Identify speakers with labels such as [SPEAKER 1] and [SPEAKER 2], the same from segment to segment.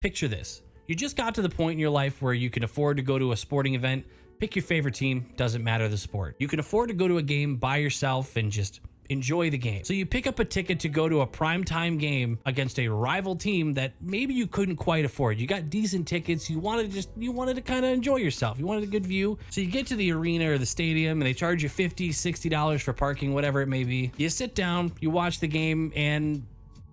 [SPEAKER 1] Picture this. You just got to the point in your life where you can afford to go to a sporting event, pick your favorite team, doesn't matter the sport. You can afford to go to a game by yourself and just enjoy the game. So you pick up a ticket to go to a primetime game against a rival team that maybe you couldn't quite afford. You got decent tickets. You wanted to kind of enjoy yourself. You wanted a good view. So you get to the arena or the stadium and they charge you $50, $60 for parking, whatever it may be. You sit down, you watch the game, and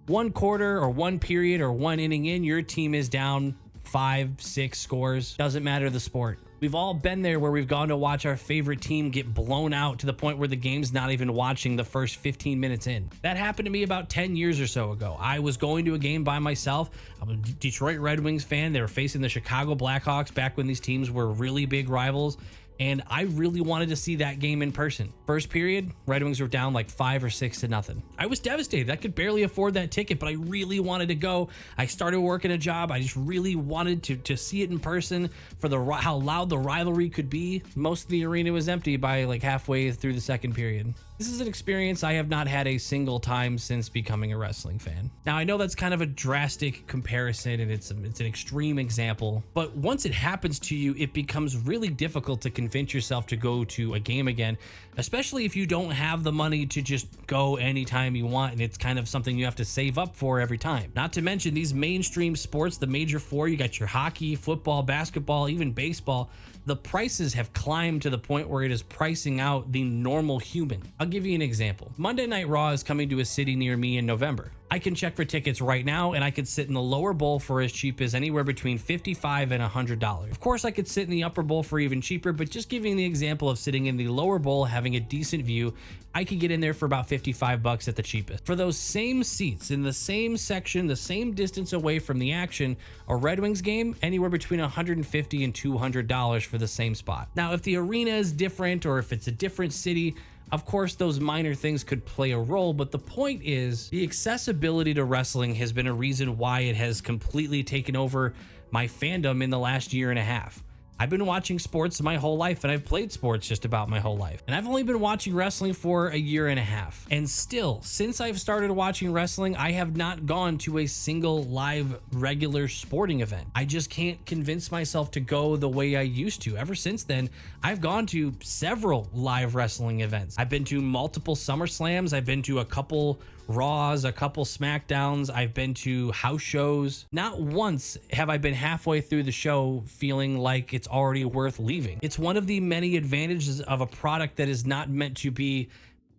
[SPEAKER 1] one quarter or one period or one inning in, your team is down 5, 6 scores. Doesn't matter the sport. We've all been there where we've gone to watch our favorite team get blown out to the point where the game's not even watching the first 15 minutes in. That happened to me about 10 years or so ago. I was going to a game by myself. I'm a Detroit Red Wings fan. They were facing the Chicago Blackhawks back when these teams were really big rivals. And I really wanted to see that game in person. First period, Red Wings were down like 5 or 6 to nothing. I was devastated. I could barely afford that ticket, but I really wanted to go. I started working a job. I just really wanted to see it in person for how loud the rivalry could be. Most of the arena was empty by like halfway through the second period. This is an experience I have not had a single time since becoming a wrestling fan. Now, I know that's kind of a drastic comparison and it's an extreme example, but once it happens to you, it becomes really difficult to convince yourself to go to a game again, especially if you don't have the money to just go anytime you want and it's kind of something you have to save up for every time. Not to mention these mainstream sports, the major four, you got your hockey, football, basketball, even baseball. The prices have climbed to the point where it is pricing out the normal human. I'll give you an example. Monday Night Raw is coming to a city near me in November. I can check for tickets right now and I could sit in the lower bowl for as cheap as anywhere between $55 and $100. Of course, I could sit in the upper bowl for even cheaper, but just giving the example of sitting in the lower bowl, having a decent view, I could get in there for about $55 at the cheapest. For those same seats in the same section, the same distance away from the action, a Red Wings game, anywhere between $150 and $200 for the same spot. Now, if the arena is different or if it's a different city, of course, those minor things could play a role, but the point is the accessibility to wrestling has been a reason why it has completely taken over my fandom in the last year and a half. I've been watching sports my whole life and I've played sports just about my whole life. And I've only been watching wrestling for a year and a half. And still, since I've started watching wrestling, I have not gone to a single live regular sporting event. I just can't convince myself to go the way I used to. Ever since then, I've gone to several live wrestling events. I've been to multiple SummerSlams. I've been to a couple Raws, a couple SmackDowns. I've been to house shows. Not once have I been halfway through the show feeling like it's already worth leaving. It's one of the many advantages of a product that is not meant to be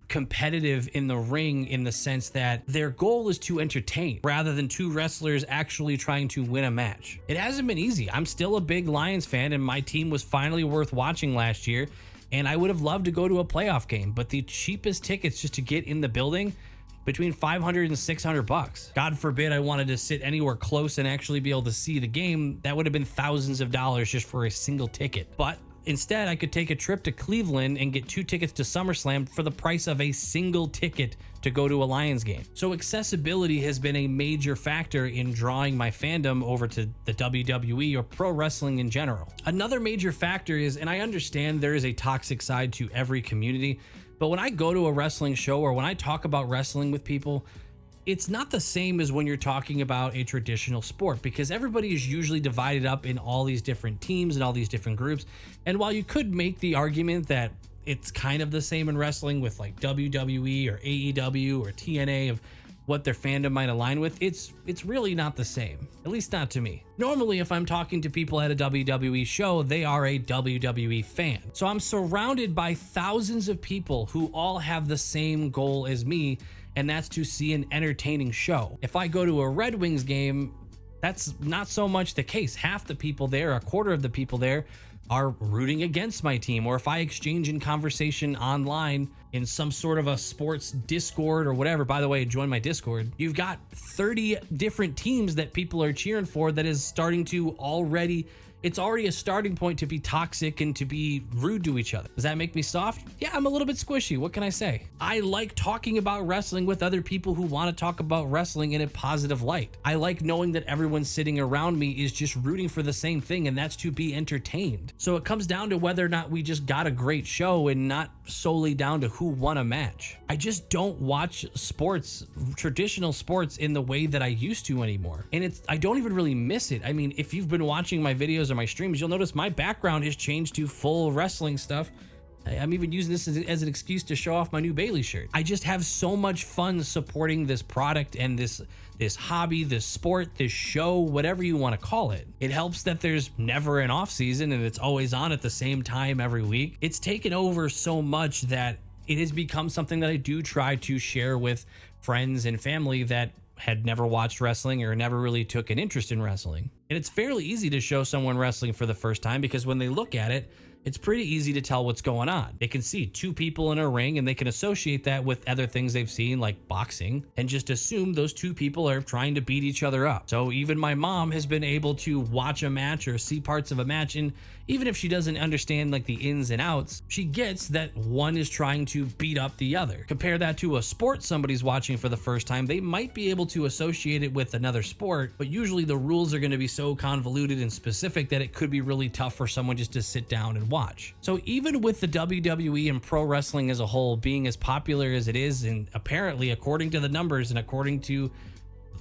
[SPEAKER 1] competitive in the ring, in the sense that their goal is to entertain rather than two wrestlers actually trying to win a match. It hasn't been easy. I'm still a big Lions fan and my team was finally worth watching last year, and I would have loved to go to a playoff game, but the cheapest tickets just to get in the building, between $500 and $600. God forbid I wanted to sit anywhere close and actually be able to see the game. That would have been thousands of dollars just for a single ticket. But instead, I could take a trip to Cleveland and get 2 tickets to SummerSlam for the price of a single ticket to go to a Lions game. So accessibility has been a major factor in drawing my fandom over to the WWE or pro wrestling in general. Another major factor is, and I understand there is a toxic side to every community, but when I go to a wrestling show or when I talk about wrestling with people, it's not the same as when you're talking about a traditional sport, because everybody is usually divided up in all these different teams and all these different groups. And while you could make the argument that it's kind of the same in wrestling with like WWE or AEW or TNA of what their fandom might align with, it's really not the same, at least not to me. Normally, if I'm talking to people at a WWE show, they are a WWE fan. So I'm surrounded by thousands of people who all have the same goal as me, and that's to see an entertaining show. If I go to a Red Wings game, that's not so much the case. Half the people there, a quarter of the people there, are rooting against my team. Or if I exchange in conversation online in some sort of a sports Discord or whatever, by the way, join my Discord, you've got 30 different teams that people are cheering for that is starting to it's already a starting point to be toxic and to be rude to each other. Does that make me soft? Yeah, I'm a little bit squishy. What can I say? I like talking about wrestling with other people who want to talk about wrestling in a positive light. I like knowing that everyone sitting around me is just rooting for the same thing, and that's to be entertained. So it comes down to whether or not we just got a great show and not solely down to who won a match. I just don't watch sports, traditional sports, in the way that I used to anymore. And I don't even really miss it. I mean, if you've been watching my videos or my streams, you'll notice my background has changed to full wrestling stuff. I'm even using this as an excuse to show off my new Bayley shirt. I just have so much fun supporting this product and this hobby, this sport, this show, whatever you want to call it. It helps that there's never an off season and it's always on at the same time every week. It's taken over so much that it has become something that I do try to share with friends and family that had never watched wrestling or never really took an interest in wrestling. And it's fairly easy to show someone wrestling for the first time because when they look at it, it's pretty easy to tell what's going on. They can see two people in a ring and they can associate that with other things they've seen like boxing and just assume those two people are trying to beat each other up. So even my mom has been able to watch a match or see parts of a match, and even if she doesn't understand like the ins and outs, she gets that one is trying to beat up the other. Compare that to a sport somebody's watching for the first time. They might be able to associate it with another sport, but usually the rules are going to be so convoluted and specific that it could be really tough for someone just to sit down and watch. So even with the WWE and pro wrestling as a whole being as popular as it is, and apparently according to the numbers and according to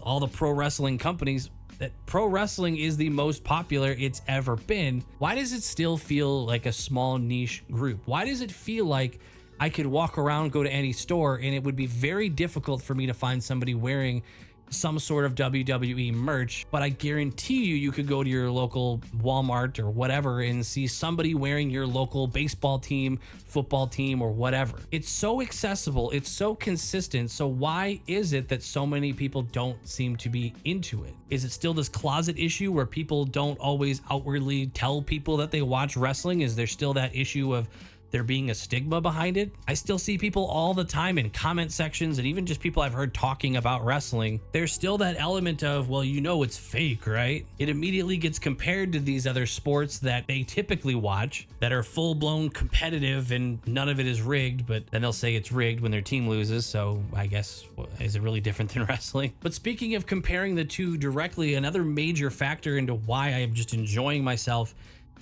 [SPEAKER 1] all the pro wrestling companies, that pro wrestling is the most popular it's ever been, why does it still feel like a small niche group? Why does it feel like I could walk around, go to any store, and it would be very difficult for me to find somebody wearing some sort of WWE merch, but I guarantee you could go to your local Walmart or whatever and see somebody wearing your local baseball team, football team, or whatever. It's so accessible, it's so consistent. So why is it that so many people don't seem to be into it? Is it still this closet issue where people don't always outwardly tell people that they watch wrestling? Is there still that issue of there being a stigma behind it? I still see people all the time in comment sections and even just people I've heard talking about wrestling. There's still that element of, well, you know, it's fake, right? It immediately gets compared to these other sports that they typically watch that are full-blown competitive and none of it is rigged, but then they'll say it's rigged when their team loses. So I guess, is it really different than wrestling? But speaking of comparing the two directly, another major factor into why I am just enjoying myself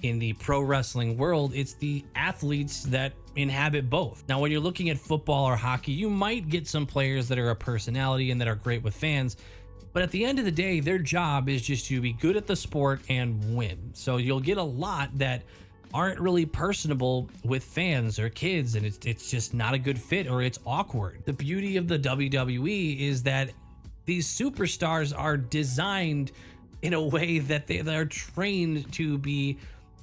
[SPEAKER 1] in the pro wrestling world, it's the athletes that inhabit both. Now, when you're looking at football or hockey, you might get some players that are a personality and that are great with fans, but at the end of the day, their job is just to be good at the sport and win. So you'll get a lot that aren't really personable with fans or kids, and it's just not a good fit, or it's awkward. The beauty of the WWE is that these superstars are designed in a way that they're trained to be,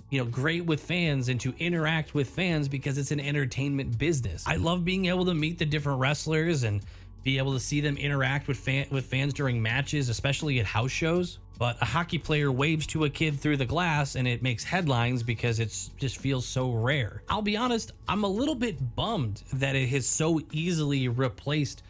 [SPEAKER 1] you know, great with fans and to interact with fans because it's an entertainment business. I love being able to meet the different wrestlers and be able to see them interact with fans during matches, especially at house shows. But a hockey player waves to a kid through the glass and it makes headlines because it's just feels so rare. I'll be honest, I'm a little bit bummed that it has so easily replaced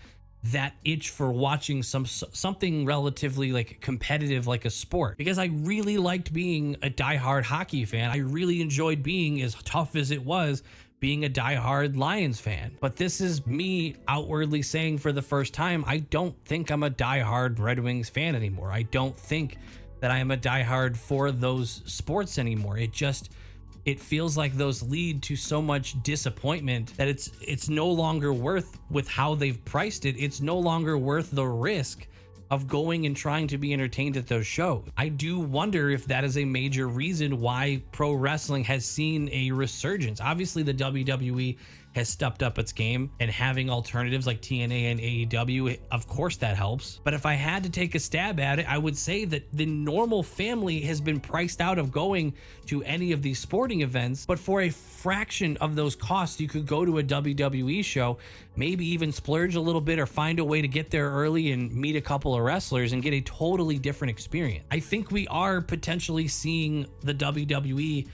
[SPEAKER 1] that itch for watching something relatively like competitive, like a sport, because I really liked being a diehard hockey fan. I really enjoyed being, as tough as it was, being a diehard Lions fan. But this is me outwardly saying for the first time, I don't think I'm a diehard Red Wings fan anymore. I don't think that I am a diehard for those sports anymore. It feels like those lead to so much disappointment that it's no longer worth, with how they've priced it, it's no longer worth the risk of going and trying to be entertained at those shows. I do wonder if that is a major reason why pro wrestling has seen a resurgence. Obviously, the WWE has stepped up its game, and having alternatives like TNA and AEW, of course that helps. But if I had to take a stab at it, I would say that the normal family has been priced out of going to any of these sporting events. But for a fraction of those costs, you could go to a WWE show, maybe even splurge a little bit or find a way to get there early and meet a couple of wrestlers and get a totally different experience. I think we are potentially seeing the WWE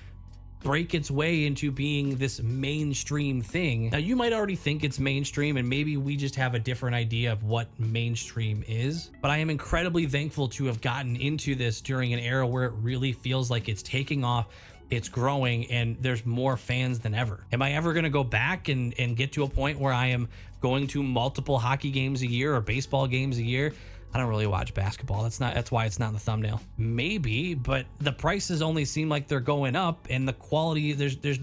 [SPEAKER 1] break its way into being this mainstream thing. Now, you might already think it's mainstream, and maybe we just have a different idea of what mainstream is, but I am incredibly thankful to have gotten into this during an era where it really feels like it's taking off, it's growing, and there's more fans than ever. Am I ever going to go back and get to a point where I am going to multiple hockey games a year or baseball games a year? I don't really watch basketball. That's why it's not in the thumbnail. Maybe, but the prices only seem like they're going up, and the quality, there's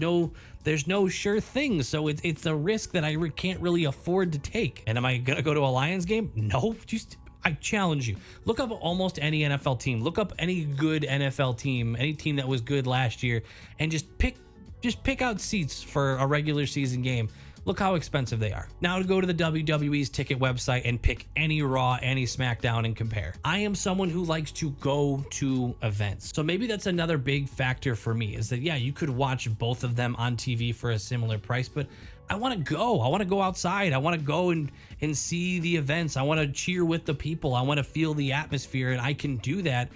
[SPEAKER 1] There's no sure thing. So it's a risk that I can't really afford to take. And am I going to go to a Lions game? No, I challenge you. Look up almost any NFL team. Look up any good NFL team, any team that was good last year, and just pick out seats for a regular season game. Look how expensive they are. Now to go to the WWE's ticket website and pick any Raw, any SmackDown and compare. I am someone who likes to go to events. So maybe that's another big factor for me, is that, yeah, you could watch both of them on TV for a similar price, but I want to go. I want to go outside. I want to go and see the events. I want to cheer with the people. I want to feel the atmosphere, and I can do that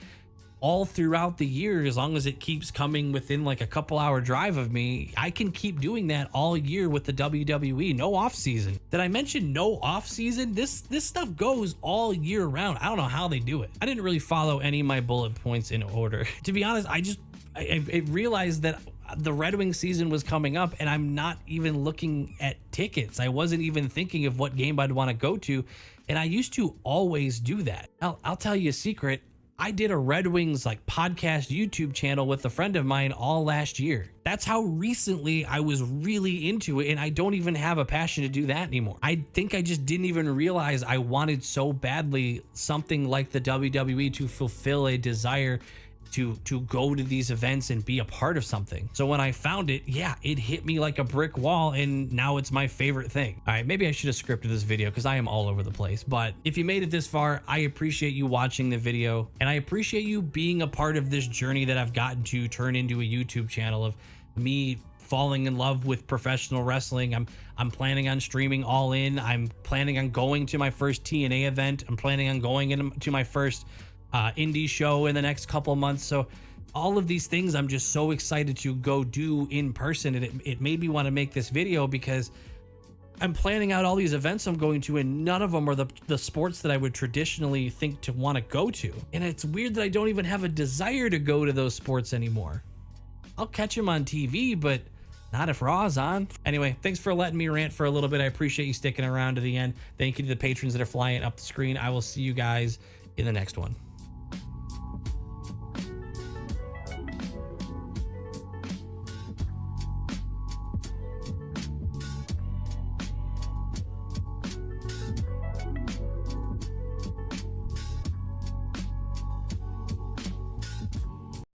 [SPEAKER 1] all throughout the year as long as it keeps coming within like a couple hour drive of me. I can keep doing that all year with the WWE. No off season. Did I mention no off season? This stuff goes all year round. I don't know how they do it. I didn't really follow any of my bullet points in order. To be honest, I realized that the Red Wing season was coming up and I'm not even looking at tickets. I wasn't even thinking of what game I'd want to go to. And I used to always do that. I'll tell you a secret. I did a Red Wings like podcast YouTube channel with a friend of mine all last year. That's how recently I was really into it, and I don't even have a passion to do that anymore. I think I just didn't even realize I wanted so badly something like the WWE to fulfill a desire to go to these events and be a part of something. So when I found it, yeah, it hit me like a brick wall, and now it's my favorite thing. All right, maybe I should have scripted this video because I am all over the place, but if you made it this far, I appreciate you watching the video, and I appreciate you being a part of this journey that I've gotten to turn into a YouTube channel of me falling in love with professional wrestling. I'm planning on streaming All In. I'm planning on going to my first TNA event. I'm planning on going into my first indie show in the next couple of months. So all of these things I'm just so excited to go do in person, and it made me want to make this video because I'm planning out all these events I'm going to, and none of them are the sports that I would traditionally think to want to go to. And it's weird that I don't even have a desire to go to those sports anymore. I'll catch them on TV, but not if Raw's on. Anyway, thanks for letting me rant for a little bit. I appreciate you sticking around to the end. Thank you to the patrons that are flying up the screen. I will see you guys in the next one.